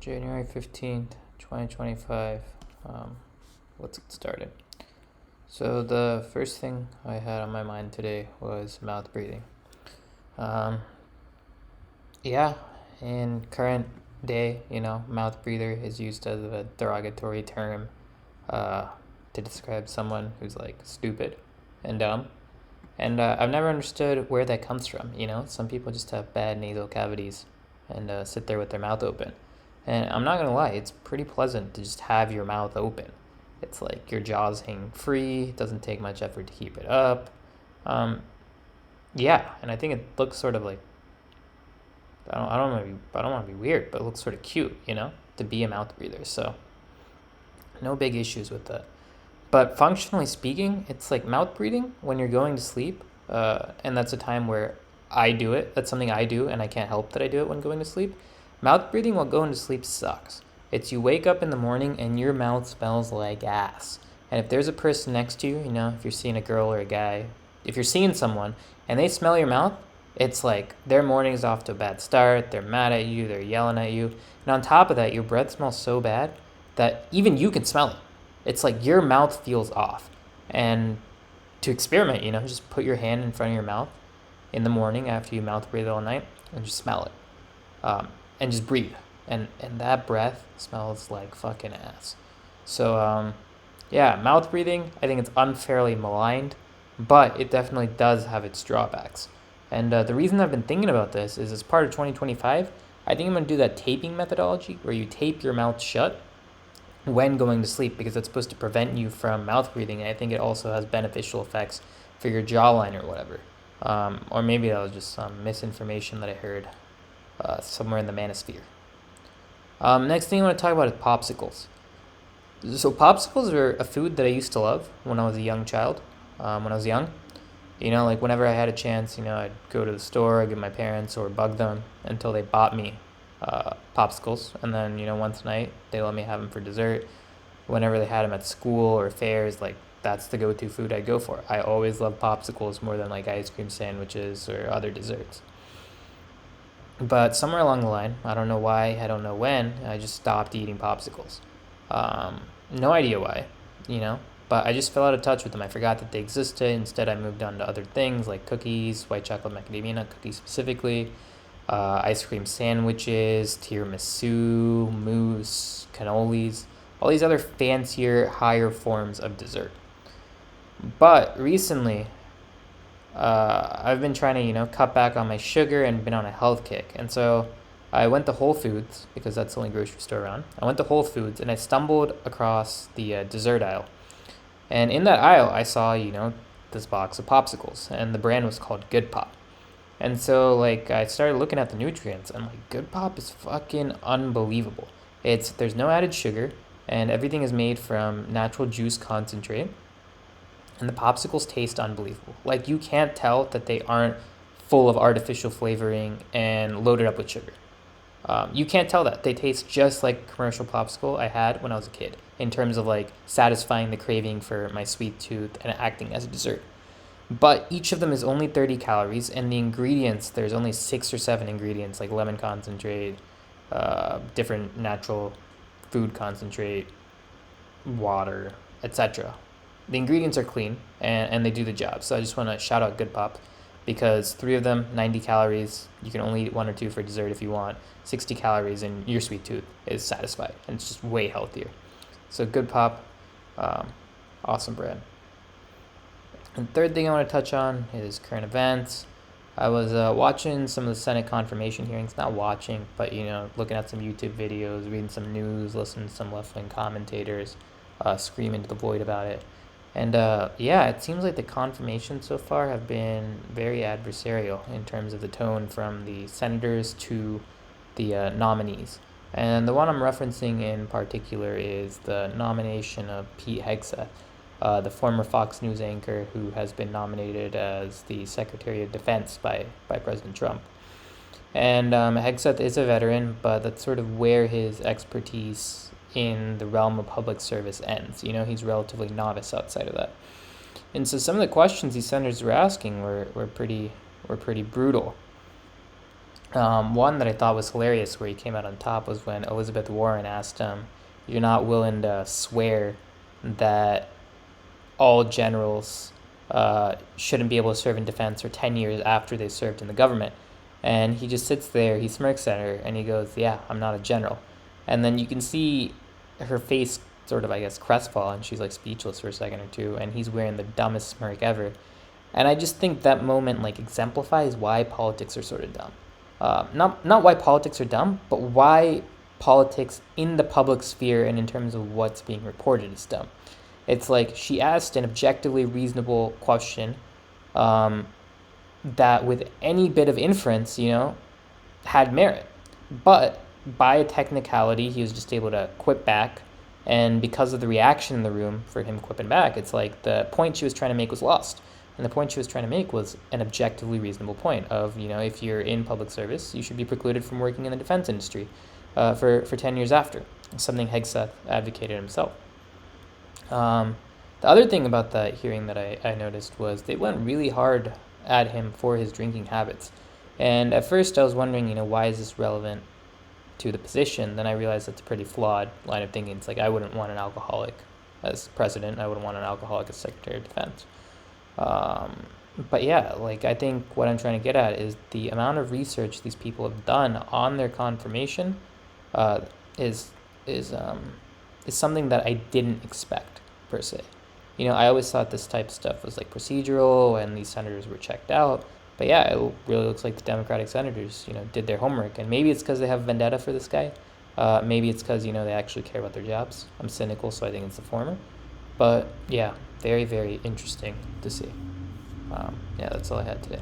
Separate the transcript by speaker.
Speaker 1: January 15th, 2025. Let's get started. So, the first thing I had on my mind today was mouth breathing. Um, yeah, in current day, mouth breather is used as a derogatory term uh, to describe someone who's like stupid and dumb. And I've never understood where that comes from. Some people just have bad nasal cavities and sit there with their mouth open. And I'm not gonna lie, it's pretty pleasant to just have your mouth open. It's like your jaws hang free. It doesn't take much effort to keep it up. Um, yeah, and I think it looks sort of like I don't want to be weird, but it looks sort of cute, to be a mouth breather. So no big issues with that. But functionally speaking, it's like mouth breathing when you're going to sleep, and that's a time where I do it. That's something I do, and I can't help that I do it when going to sleep. Mouth breathing while going to sleep sucks. It's you wake up in the morning and your mouth smells like ass. And if there's a person next to you, if you're seeing a girl or a guy, if you're seeing someone and they smell your mouth, it's like their morning's off to a bad start. They're mad at you. They're yelling at you. And on top of that, your breath smells so bad that even you can smell it. It's like your mouth feels off. And to experiment, just put your hand in front of your mouth in the morning after you mouth breathe all night and just smell it. And just breathe. And that breath smells like fucking ass. So, yeah, mouth breathing, I think it's unfairly maligned, but it definitely does have its drawbacks. And the reason I've been thinking about this is as part of 2025, I think I'm going to do that taping methodology where you tape your mouth shut when going to sleep because it's supposed to prevent you from mouth breathing. And I think it also has beneficial effects for your jawline or whatever. Or maybe that was just some misinformation that I heard somewhere in the manosphere. Next thing I want to talk about is popsicles. So popsicles are a food that I used to love when I was a young child. When I was young, like whenever I had a chance, I'd go to the store, I'd give my parents or bug them until they bought me popsicles. And then, once a night, they let me have them for dessert. Whenever they had them at school or fairs, like that's the go-to food I'd go for. I always loved popsicles more than like ice cream sandwiches or other desserts. But somewhere along the line, I don't know why, I don't know when, I just stopped eating popsicles. No idea why, but I just fell out of touch with them. I forgot that they existed. Instead, I moved on to other things like cookies, white chocolate macadamia nut cookies specifically, ice cream sandwiches, tiramisu, mousse, cannolis, all these other fancier, higher forms of dessert. But recently, I've been trying to, cut back on my sugar and been on a health kick. And so I went to Whole Foods because that's the only grocery store around. I went to Whole Foods and I stumbled across the dessert aisle. And in that aisle, I saw, this box of popsicles, and the brand was called Good Pop. And so, like, I started looking at the nutrients, and like, Good Pop is fucking unbelievable. There's no added sugar, and everything is made from natural juice concentrate. And the popsicles taste unbelievable. Like, you can't tell that they aren't full of artificial flavoring and loaded up with sugar. You can't tell that. They taste just like commercial popsicle I had when I was a kid in terms of like satisfying the craving for my sweet tooth and acting as a dessert. But each of them is only 30 calories, and the ingredients, there's only 6 or 7 ingredients like lemon concentrate, different natural food concentrate, water, etc. The ingredients are clean and they do the job. So I just want to shout out Good Pop because 3 of them, 90 calories. You can only eat 1 or 2 for dessert if you want. 60 calories and your sweet tooth is satisfied. And it's just way healthier. So Good Pop, awesome brand. And third thing I want to touch on is current events. I was watching some of the Senate confirmation hearings. Not watching, but, looking at some YouTube videos, reading some news, listening to some left-wing commentators scream into the void about it. And yeah, it seems like the confirmations so far have been very adversarial in terms of the tone from the senators to the nominees. And the one I'm referencing in particular is the nomination of Pete Hegseth, the former Fox News anchor who has been nominated as the Secretary of Defense by President Trump. And Hegseth is a veteran, but that's sort of where his expertise in the realm of public service ends. He's relatively novice outside of that. And so some of the questions these senators were asking were pretty brutal. One that I thought was hilarious, where he came out on top, was when Elizabeth Warren asked him, "You're not willing to swear that all generals shouldn't be able to serve in defense for 10 years after they served in the government?" And he just sits there, he smirks at her, and he goes, "Yeah, I'm not a general." And then you can see her face sort of, I guess, crestfallen. She's like speechless for a second or two, and he's wearing the dumbest smirk ever. And I just think that moment like exemplifies why politics are sort of dumb. Not why politics are dumb, but why politics in the public sphere and in terms of what's being reported is dumb. It's like she asked an objectively reasonable question, um, that with any bit of inference, had merit. But by a technicality, he was just able to quip back. And because of the reaction in the room for him quipping back, it's like the point she was trying to make was lost. And the point she was trying to make was an objectively reasonable point of, if you're in public service, you should be precluded from working in the defense industry for 10 years after, something Hegseth advocated himself. The other thing about that hearing that I noticed was they went really hard at him for his drinking habits. And at first I was wondering, why is this relevant to the position? Then I realized that's a pretty flawed line of thinking. It's like, I wouldn't want an alcoholic as president. I wouldn't want an alcoholic as Secretary of Defense. But yeah, like I think what I'm trying to get at is the amount of research these people have done on their confirmation uh, is is something that I didn't expect per se. I always thought this type of stuff was like procedural and these senators were checked out. But yeah, it really looks like the Democratic senators, did their homework. And maybe it's because they have vendetta for this guy. Maybe it's because, they actually care about their jobs. I'm cynical, so I think it's the former. But yeah, very, very interesting to see. Yeah, that's all I had today.